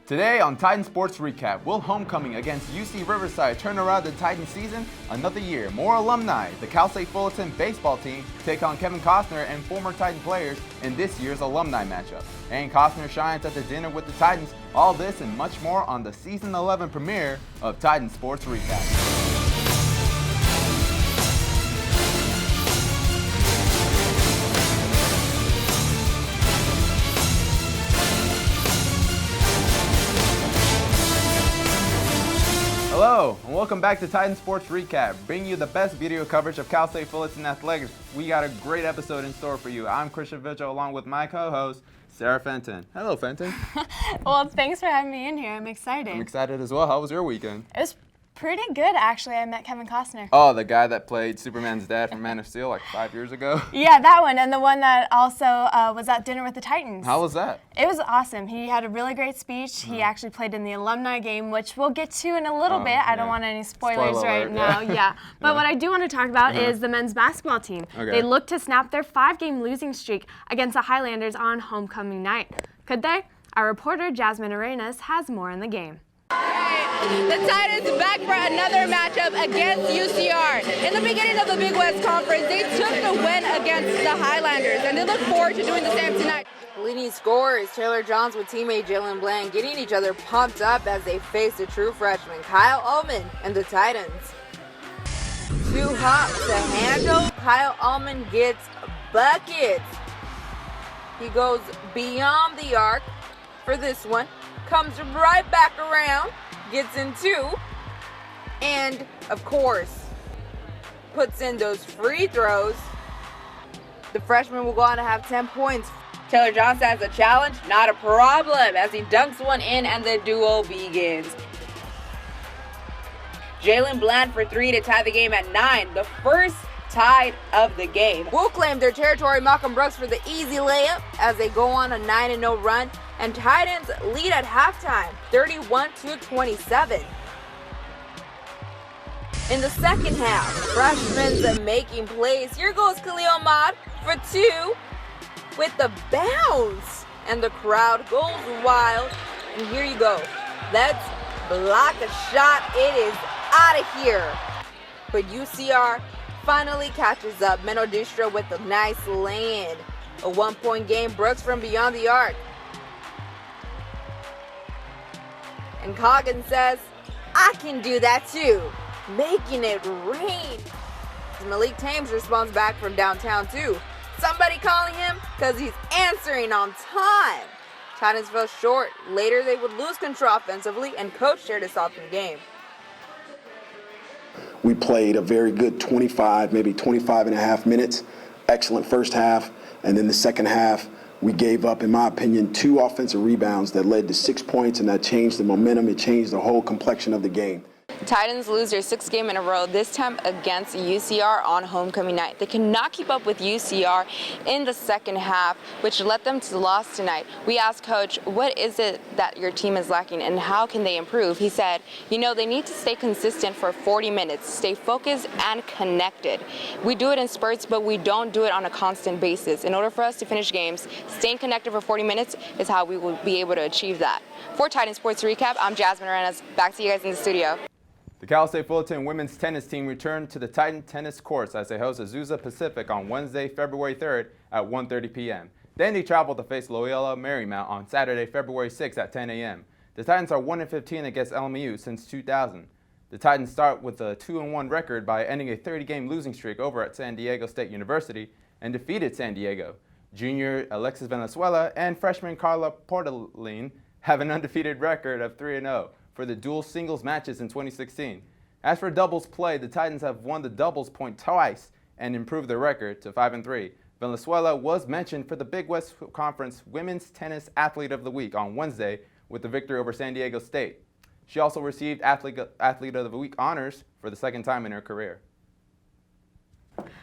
Today on Titan Sports Recap, will homecoming against UC Riverside turn around the Titan season? Another year, more alumni, the Cal State Fullerton baseball team take on Kevin Costner and former Titan players in this year's alumni matchup. And Costner shines at the dinner with the Titans. All this and much more on the Season 11 premiere of Titan Sports Recap. Hello, and welcome back to Titan Sports Recap, bringing you the best video coverage of Cal State Fullerton athletics. We got a great episode in store for you. I'm Christian Vigil along with my co-host, Sarah Fenton. Hello, Fenton. Well, thanks for having me in here. I'm excited. I'm excited as well. How was your weekend? It was pretty good, actually. I met Kevin Costner. Oh, the guy that played Superman's dad from Man of Steel like 5 years ago? Yeah, that one, and the one that also was at dinner with the Titans. How was that? It was awesome. He had a really great speech. He actually played in the Alumni Game, which we'll get to in a little bit. I don't want any spoilers right now. Yeah. But what I do want to talk about is the men's basketball team. Okay. They look to snap their 5-game losing streak against the Highlanders on homecoming night. Could they? Our reporter, Jasmine Arenas, has more in the game. The Titans back for another matchup against UCR. In the beginning of the Big West Conference, they took the win against the Highlanders, and they look forward to doing the same tonight. Leading scorers, Taylor Johns with teammate Jalen Bland getting each other pumped up as they face the true freshman Kyle Ullman and the Titans. Too hot to handle, Kyle Ullman gets buckets. He goes beyond the arc for this one, comes right back around, gets in two, and of course puts in those free throws. The freshman will go on to have 10 points. Taylor Johnson has a challenge, not a problem, as he dunks one in and the duel begins. Jalen Bland for 3 to tie the game at 9, the first tie of the game. Will claim their territory. Malcolm Brooks for the easy layup as they go on a 9-0 run. And Titans lead at halftime, 31-27. In the second half, freshmen making plays. Here goes Khalil Ahmad for 2 with the bounce. And the crowd goes wild. And here you go. Let's block a shot. It is out of here. But UCR finally catches up. Menno Distra with a nice lay-in. A 1-point game. Brooks from beyond the arc. And Coggins says, I can do that too, making it rain. Malik Thames responds back from downtown too. Somebody calling him because he's answering on time. Titans fell short. Later they would lose control offensively, and coach shared his thoughts in the game. We played a very good 25, maybe 25 and a half minutes. Excellent first half. And then the second half, we gave up, in my opinion, 2 offensive rebounds that led to 6 points, and that changed the momentum. It changed the whole complexion of the game. Titans lose their 6th game in a row, this time against UCR on homecoming night. They cannot keep up with UCR in the second half, which led them to the loss tonight. We asked Coach, what is it that your team is lacking and how can they improve? He said, they need to stay consistent for 40 minutes, stay focused and connected. We do it in spurts, but we don't do it on a constant basis. In order for us to finish games, staying connected for 40 minutes is how we will be able to achieve that. For Titan Sports Recap, I'm Jasmine Arenas. Back to you guys in the studio. The Cal State Fullerton women's tennis team returned to the Titan tennis courts as they host Azusa Pacific on Wednesday, February 3rd at 1:30 p.m. Then they traveled to face Loyola Marymount on Saturday, February 6th at 10 a.m. The Titans are 1-15 against LMU since 2000. The Titans start with a 2-1 record by ending a 30-game losing streak over at San Diego State University and defeated San Diego. Junior Alexis Venezuela and freshman Carla Portolin have an undefeated record of 3-0. For the dual singles matches in 2016. As for doubles play, the Titans have won the doubles point twice and improved their record to 5-3. Venezuela was mentioned for the Big West Conference Women's Tennis Athlete of the Week on Wednesday with the victory over San Diego State. She also received Athlete of the Week honors for the second time in her career.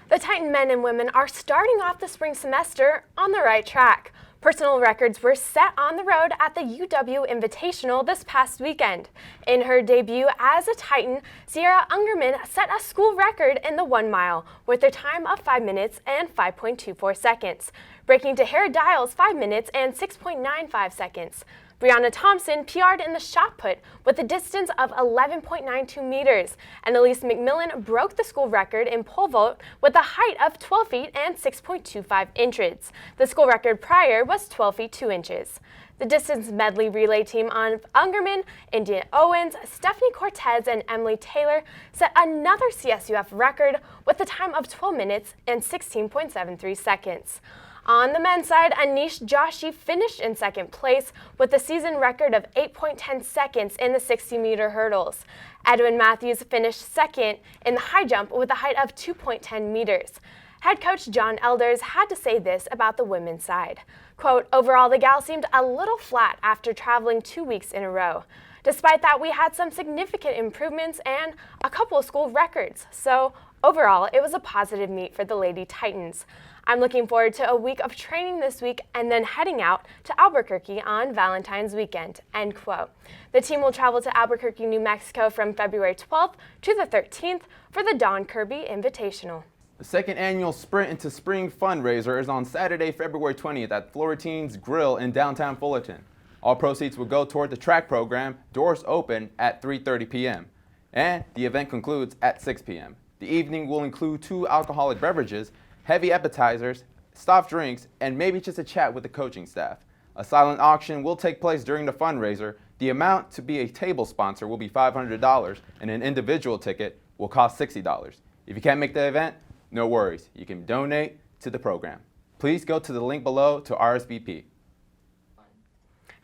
The Titan men and women are starting off the spring semester on the right track. Personal records were set on the road at the UW Invitational this past weekend. In her debut as a Titan, Sierra Ungerman set a school record in the 1 mile with a time of 5 minutes and 5.24 seconds, breaking Tahara Dial's 5 minutes and 6.95 seconds. Brianna Thompson PR'd in the shot put with a distance of 11.92 meters, and Elise McMillan broke the school record in pole vault with a height of 12 feet and 6.25 inches. The school record prior was 12 feet 2 inches. The distance medley relay team of Ungerman, India Owens, Stephanie Cortez, and Emily Taylor set another CSUF record with a time of 12 minutes and 16.73 seconds. On the men's side, Anish Joshi finished in second place with a season record of 8.10 seconds in the 60-meter hurdles. Edwin Matthews finished second in the high jump with a height of 2.10 meters. Head coach John Elders had to say this about the women's side. Quote, overall, the gals seemed a little flat after traveling 2 weeks in a row. Despite that, we had some significant improvements and a couple of school records. So overall, it was a positive meet for the Lady Titans. I'm looking forward to a week of training this week and then heading out to Albuquerque on Valentine's weekend, end quote. The team will travel to Albuquerque, New Mexico from February 12th to the 13th for the Don Kirby Invitational. The second annual Sprint into Spring fundraiser is on Saturday, February 20th at Florentine's Grill in downtown Fullerton. All proceeds will go toward the track program. Doors open at 3:30 p.m. and the event concludes at 6 p.m. The evening will include 2 alcoholic beverages, heavy appetizers, soft drinks, and maybe just a chat with the coaching staff. A silent auction will take place during the fundraiser. The amount to be a table sponsor will be $500 and an individual ticket will cost $60. If you can't make the event, no worries, you can donate to the program. Please go to the link below to RSVP.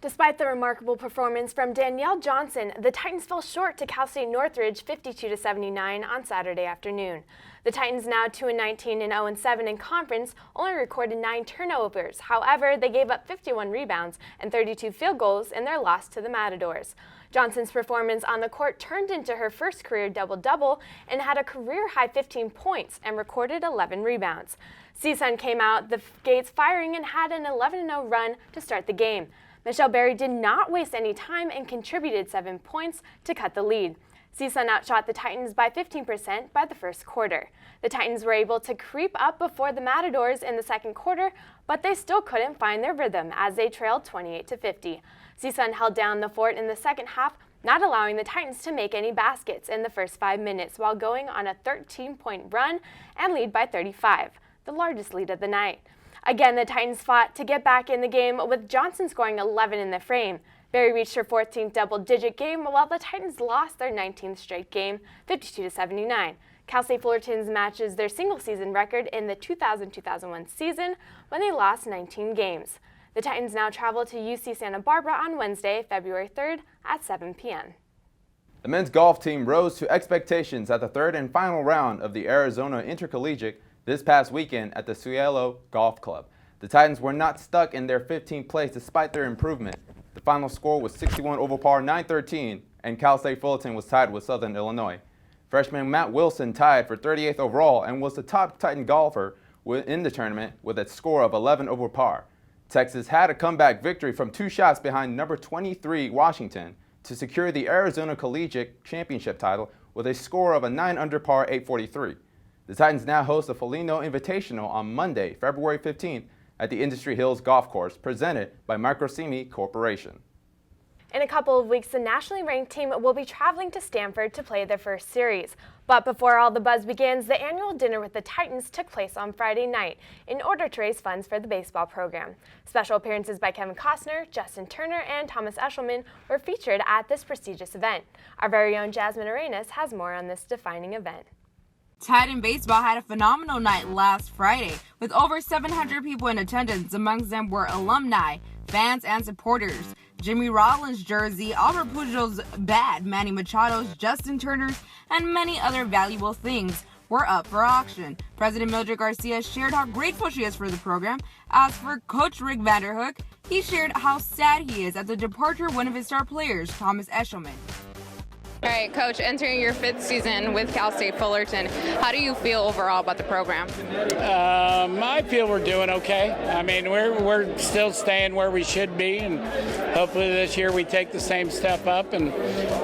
Despite the remarkable performance from Danielle Johnson, the Titans fell short to Cal State Northridge 52-79 on Saturday afternoon. The Titans, now 2-19 and 0-7 in conference, only recorded 9 turnovers. However, they gave up 51 rebounds and 32 field goals in their loss to the Matadors. Johnson's performance on the court turned into her first career double-double and had a career-high 15 points and recorded 11 rebounds. CSUN came out the gates firing and had an 11-0 run to start the game. Michelle Berry did not waste any time and contributed 7 points to cut the lead. CSUN outshot the Titans by 15% by the first quarter. The Titans were able to creep up before the Matadors in the second quarter, but they still couldn't find their rhythm as they trailed 28-50. CSUN held down the fort in the second half, not allowing the Titans to make any baskets in the first 5 minutes while going on a 13-point run and lead by 35, the largest lead of the night. Again, the Titans fought to get back in the game with Johnson scoring 11 in the frame. Berry reached her 14th double-digit game while the Titans lost their 19th straight game, 52-79. Cal State Fullerton's matches their single-season record in the 2000-2001 season when they lost 19 games. The Titans now travel to UC Santa Barbara on Wednesday, February 3rd at 7 p.m. The men's golf team rose to expectations at the third and final round of the Arizona Intercollegiate this past weekend at the Cielo Golf Club. The Titans were not stuck in their 15th place despite their improvement. The final score was 61 over par 913, and Cal State Fullerton was tied with Southern Illinois. Freshman Matt Wilson tied for 38th overall and was the top Titan golfer in the tournament with a score of 11 over par. Texas had a comeback victory from 2 shots behind number 23 Washington to secure the Arizona Collegiate Championship title with a score of a 9 under par 843. The Titans now host the Foligno Invitational on Monday, February 15th at the Industry Hills Golf Course, presented by Microsemi Corporation. In a couple of weeks, the nationally ranked team will be traveling to Stanford to play their first series. But before all the buzz begins, the annual dinner with the Titans took place on Friday night in order to raise funds for the baseball program. Special appearances by Kevin Costner, Justin Turner, and Thomas Eshelman were featured at this prestigious event. Our very own Jasmine Arenas has more on this defining event. Titan baseball had a phenomenal night last Friday, with over 700 people in attendance. Amongst them were alumni, fans, and supporters. Jimmy Rollins' jersey, Albert Pujols' bat, Manny Machado's, Justin Turner's, and many other valuable things were up for auction. President Mildred Garcia shared how grateful she is for the program. As for Coach Rick Vanderhook, he shared how sad he is at the departure of one of his star players, Thomas Eshelman. All right, Coach, entering your 5th season with Cal State Fullerton, how do you feel overall about the program? I feel we're doing okay. I mean, we're still staying where we should be, and hopefully this year we take the same step up and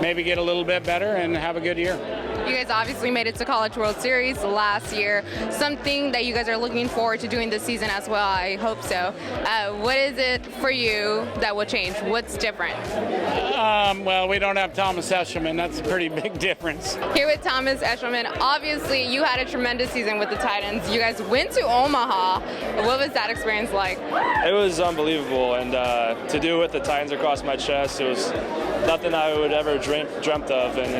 maybe get a little bit better and have a good year. You guys obviously made it to College World Series last year. Something that you guys are looking forward to doing this season as well, I hope so. What is it for you that will change? What's different? Well, we don't have Thomas Eshelman. That's a pretty big difference. Here with Thomas Eshelman, obviously you had a tremendous season with the Titans. You guys went to Omaha. What was that experience like? It was unbelievable, and to do it with the Titans across my chest, it was nothing I would ever dreamt of, and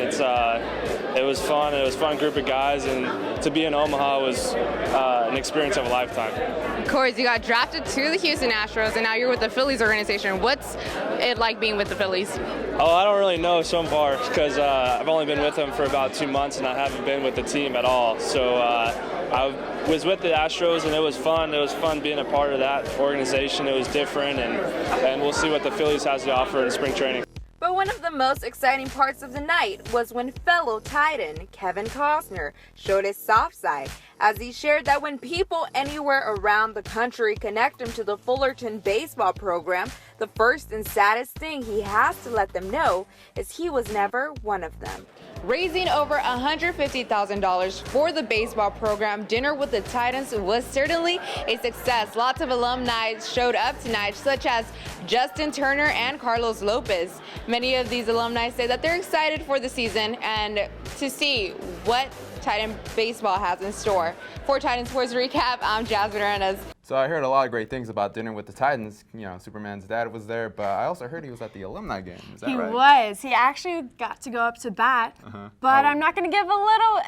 it was fun. It was a fun group of guys, and to be in Omaha was an experience of a lifetime. Of course, you got drafted to the Houston Astros, and now you're with the Phillies organization. What's it like being with the Phillies? Oh, I don't really know so far because I've only been with them for about 2 months, and I haven't been with the team at all. So I was with the Astros, and it was fun. It was fun being a part of that organization. It was different, and we'll see what the Phillies has to offer in spring training. But one of the most exciting parts of the night was when fellow Titan Kevin Costner showed his soft side, as he shared that when people anywhere around the country connect him to the Fullerton baseball program, the first and saddest thing he has to let them know is he was never one of them. Raising over $150,000 for the baseball program, Dinner with the Titans was certainly a success. Lots of alumni showed up tonight, such as Justin Turner and Carlos Lopez. Many of these alumni say that they're excited for the season and to see what Titan baseball has in store. For Titan Sports Recap, I'm Jasmine Arenas. So I heard a lot of great things about Dinner with the Titans. You know, Superman's dad was there, but I also heard he was at the Alumni Game. Is that right? He was. He actually got to go up to bat, but I'm not going to give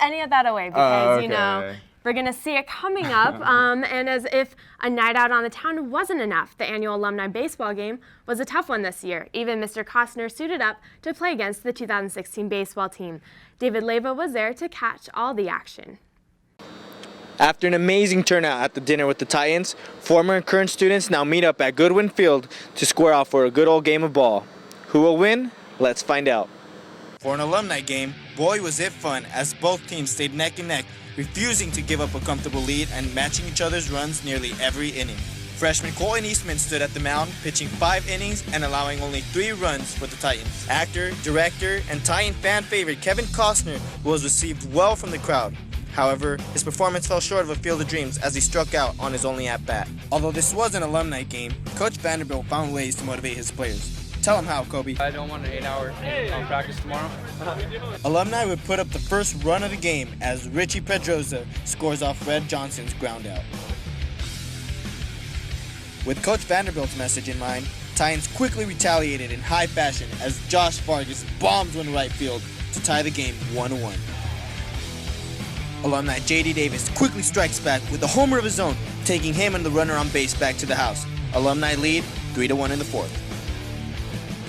any of that away because, you know, we're going to see it coming up. And as if a night out on the town wasn't enough, the annual Alumni Baseball Game was a tough one this year. Even Mr. Costner suited up to play against the 2016 baseball team. David Leva was there to catch all the action. After an amazing turnout at the Dinner with the Titans, former and current students now meet up at Goodwin Field to square off for a good old game of ball. Who will win? Let's find out. For an alumni game, boy was it fun as both teams stayed neck and neck, refusing to give up a comfortable lead and matching each other's runs nearly every inning. Freshman Colton Eastman stood at the mound, pitching 5 innings and allowing only 3 runs for the Titans. Actor, director, and Titan fan favorite Kevin Costner was received well from the crowd. However, his performance fell short of a field of dreams as he struck out on his only at-bat. Although this was an alumni game, Coach Vanderbilt found ways to motivate his players. Tell him how, Kobe. I don't want an 8-hour practice tomorrow. Alumni would put up the first run of the game as Richie Pedroza scores off Red Johnson's ground out. With Coach Vanderbilt's message in mind, Titans quickly retaliated in high fashion as Josh Vargas bombs one right field to tie the game 1-1. Alumni J.D. Davis quickly strikes back with a homer of his own, taking him and the runner on base back to the house. Alumni lead 3-1 in the 4th.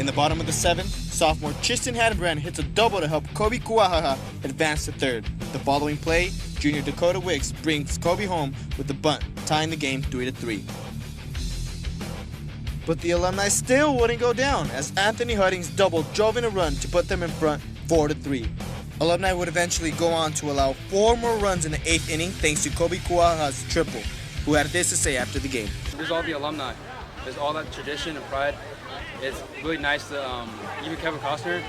In the bottom of the 7th, sophomore Tristan Hadenbrand hits a double to help Kobe Kuahaha advance to 3rd. The following play, junior Dakota Wicks brings Kobe home with the bunt, tying the game 3-3. But the alumni still wouldn't go down as Anthony Hudding's double drove in a run to put them in front 4-3. Alumni would eventually go on to allow 4 more runs in the 8th inning thanks to Kobe Kuaha's triple, who had this to say after the game. There's all the alumni. There's all that tradition and pride. It's really nice to, even Kevin Costner,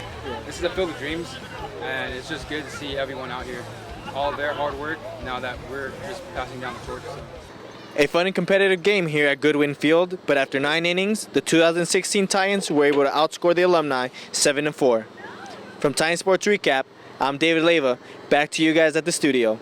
this is a field of dreams, and it's just good to see everyone out here. All their hard work, now that we're just passing down the torch. A fun and competitive game here at Goodwin Field, but after 9 innings, the 2016 Titans were able to outscore the alumni 7-4. From Titan Sports Recap, I'm David Leva. Back to you guys at the studio.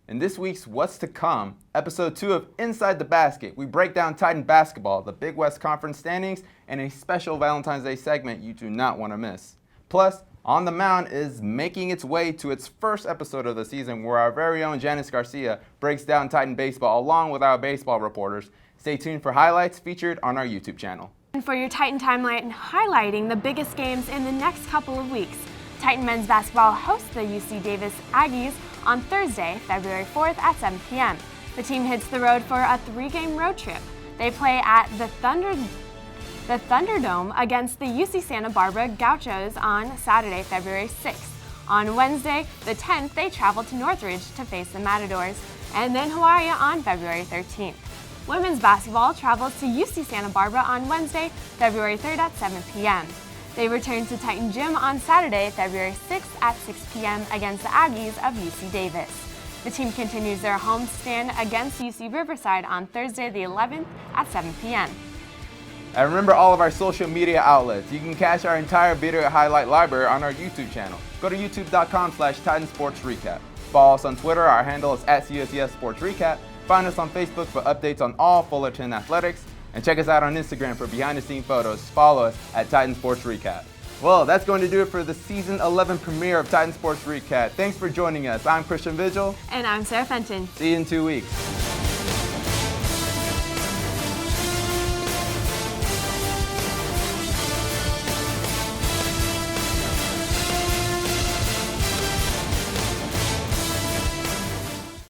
In this week's What's to Come, episode 2 of Inside the Basket, we break down Titan basketball, the Big West Conference standings, and a special Valentine's Day segment you do not want to miss. Plus, On the Mound is making its way to its first episode of the season where our very own Janice Garcia breaks down Titan baseball along with our baseball reporters. Stay tuned for highlights featured on our YouTube channel. And for your Titan Timeline highlighting the biggest games in the next couple of weeks, Titan men's basketball hosts the UC Davis Aggies on Thursday, February 4th at 7 p.m. The team hits the road for a 3-game road trip. They play at the Thunderdome against the UC Santa Barbara Gauchos on Saturday, February 6th. On Wednesday, the 10th, they travel to Northridge to face the Matadors, and then Hawaii on February 13th. Women's basketball travels to UC Santa Barbara on Wednesday, February 3rd at 7 p.m. They return to Titan Gym on Saturday, February 6th at 6 p.m. against the Aggies of UC Davis. The team continues their homestand against UC Riverside on Thursday the 11th at 7 p.m. And remember all of our social media outlets. You can catch our entire video highlight library on our YouTube channel. Go to youtube.com/TitanSportsRecap. Follow us on Twitter. Our handle is @CSUF Sports Recap. Find us on Facebook for updates on all Fullerton athletics. And check us out on Instagram for behind-the-scenes photos. Follow us at Titan Sports Recap. Well, that's going to do it for the Season 11 premiere of Titan Sports Recap. Thanks for joining us. I'm Christian Vigil. And I'm Sarah Fenton. See you in 2 weeks.